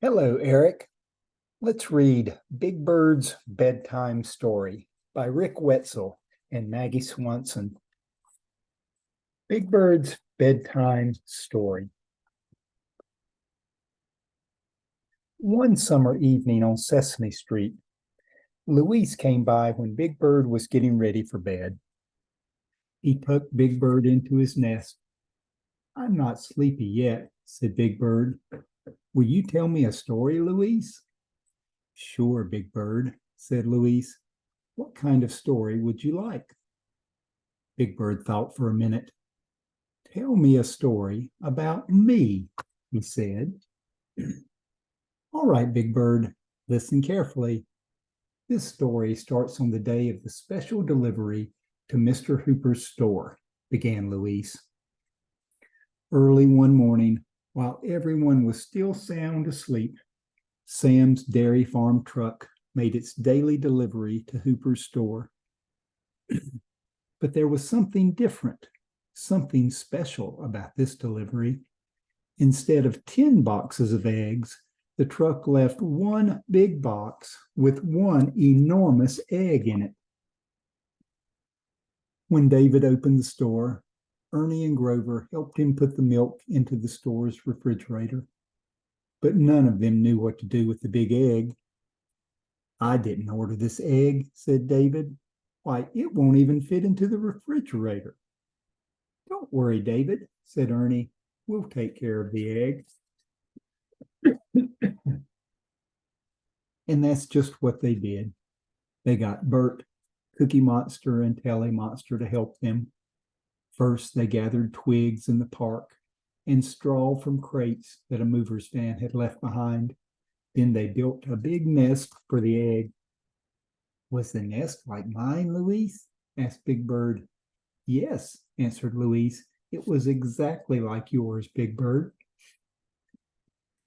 Hello, Eric. Let's read Big Bird's Bedtime Story by Rick Wetzel and Maggie Swanson. Big Bird's Bedtime Story. One summer evening on Sesame Street, Louise came by when Big Bird was getting ready for bed. He tucked Big Bird into his nest. "I'm not sleepy yet," said Big Bird. "Will you tell me a story, Louise?" "Sure, Big Bird," said Louise. "What kind of story would you like?" Big Bird thought for a minute. "Tell me a story about me," he said. "All right, Big Bird, listen carefully. This story starts on the day of the special delivery to Mr. Hooper's store," began Louise. "Early one morning, while everyone was still sound asleep, Sam's dairy farm truck made its daily delivery to Hooper's store. But there was something different, something special about this delivery. Instead of 10 boxes of eggs, the truck left one big box with one enormous egg in it. When David opened the store, Ernie and Grover helped him put the milk into the store's refrigerator. But none of them knew what to do with the big egg. "I didn't order this egg," said David. "Why, it won't even fit into the refrigerator." "Don't worry, David," said Ernie. "We'll take care of the egg." And that's just what they did. They got Bert, Cookie Monster, and Telly Monster to help them. First, they gathered twigs in the park and straw from crates that a mover's van had left behind. Then they built a big nest for the egg. "Was the nest like mine, Louise?" asked Big Bird. "Yes," answered Louise. "It was exactly like yours, Big Bird."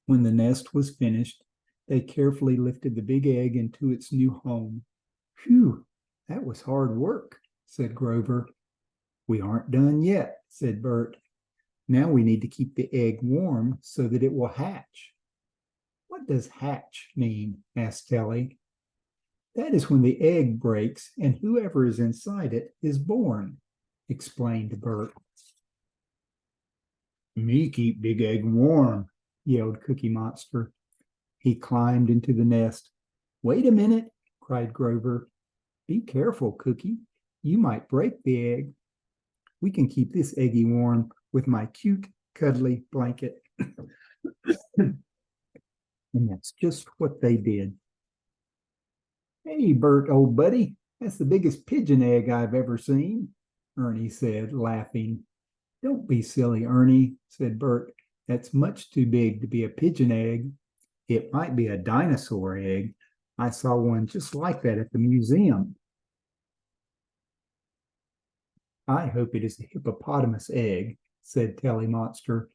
When the nest was finished, they carefully lifted the big egg into its new home. "Phew, that was hard work," said Grover. "We aren't done yet," said Bert. "Now we need to keep the egg warm so that it will hatch." "What does hatch mean?" asked Telly. "That is when the egg breaks and whoever is inside it is born," explained Bert. "Me keep big egg warm," yelled Cookie Monster. He climbed into the nest. "Wait a minute," cried Grover. "Be careful, Cookie. You might break the egg. We can keep this eggy warm with my cute, cuddly blanket." And that's just what they did. "Hey, Bert, old buddy, that's the biggest pigeon egg I've ever seen," Ernie said, laughing. "Don't be silly, Ernie," said Bert. "That's much too big to be a pigeon egg. It might be a dinosaur egg. I saw one just like that at the museum." "I hope it is a hippopotamus egg," said Telly Monster.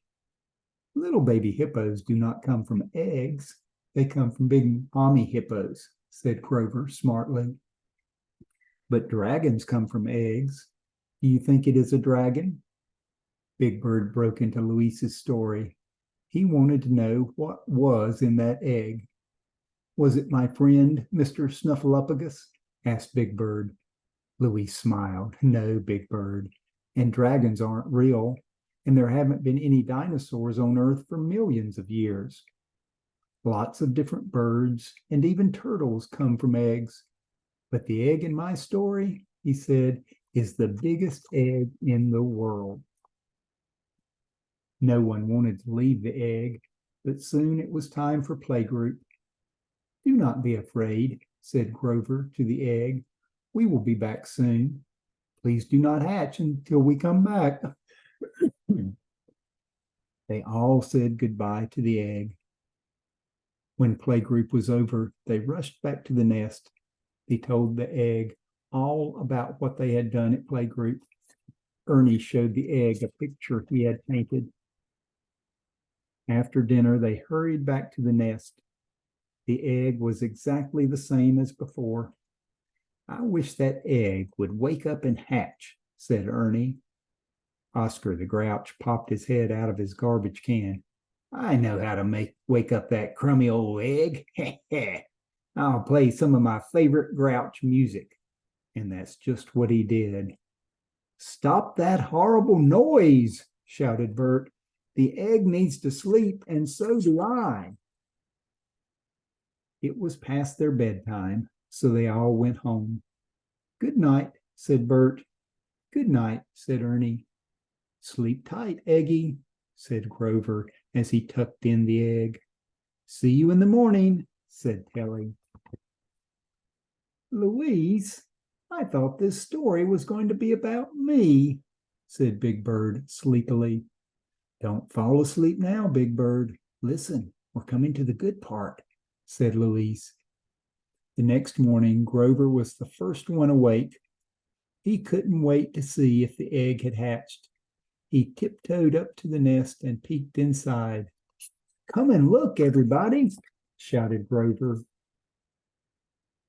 "Little baby hippos do not come from eggs. They come from big mommy hippos," said Grover smartly. "But dragons come from eggs. Do you think it is a dragon?" Big Bird broke into Louise's story. He wanted to know what was in that egg. "Was it my friend, Mr. Snuffleupagus?" asked Big Bird. Louise smiled. "No, Big Bird, and dragons aren't real, and there haven't been any dinosaurs on Earth for millions of years. Lots of different birds and even turtles come from eggs. But the egg in my story," he said, "is the biggest egg in the world." No one wanted to leave the egg, but soon it was time for playgroup. "Do not be afraid," said Grover to the egg. "We will be back soon. Please do not hatch until we come back." They all said goodbye to the egg. When playgroup was over, they rushed back to the nest. They told the egg all about what they had done at playgroup. Ernie showed the egg a picture he had painted. After dinner, they hurried back to the nest. The egg was exactly the same as before. "I wish that egg would wake up and hatch," said Ernie. Oscar the Grouch popped his head out of his garbage can. I know how to wake up that crummy old egg. I'll play some of my favorite grouch music. And that's just what he did. Stop that horrible noise, shouted Bert. The egg needs to sleep, and so do I. It was past their bedtime, so they all went home. Good night, said Bert. Good night, said Ernie. Sleep tight, Eggy, said Grover as he tucked in the egg. See you in the morning, said Telly. Louise, I thought this story was going to be about me, said Big Bird sleepily. Don't fall asleep now, Big Bird. Listen, we're coming to the good part, said Louise. The next morning, Grover was the first one awake. He couldn't wait to see if the egg had hatched. He tiptoed up to the nest and peeked inside. Come and look, everybody, shouted Grover.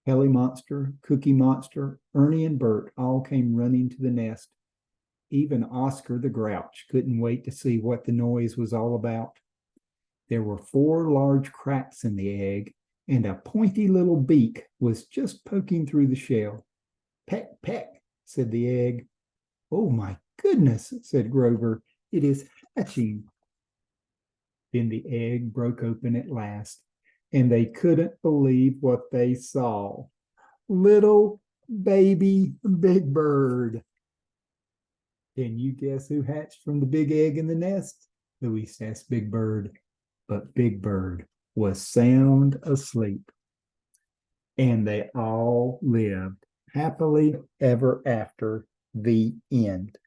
Helly Monster, Cookie Monster, Ernie, and Bert all came running to the nest. Even Oscar the Grouch couldn't wait to see what the noise was all about. There were 4 large cracks in the egg, and a pointy little beak was just poking through the shell. Peck, peck, said the egg. Oh, my goodness, said Grover. It is hatching. Then the egg broke open at last, and they couldn't believe what they saw. Little baby Big Bird. Can you guess who hatched from the big egg in the nest? Louise asked Big Bird. But Big Bird was sound asleep. And they all lived happily ever after. The end.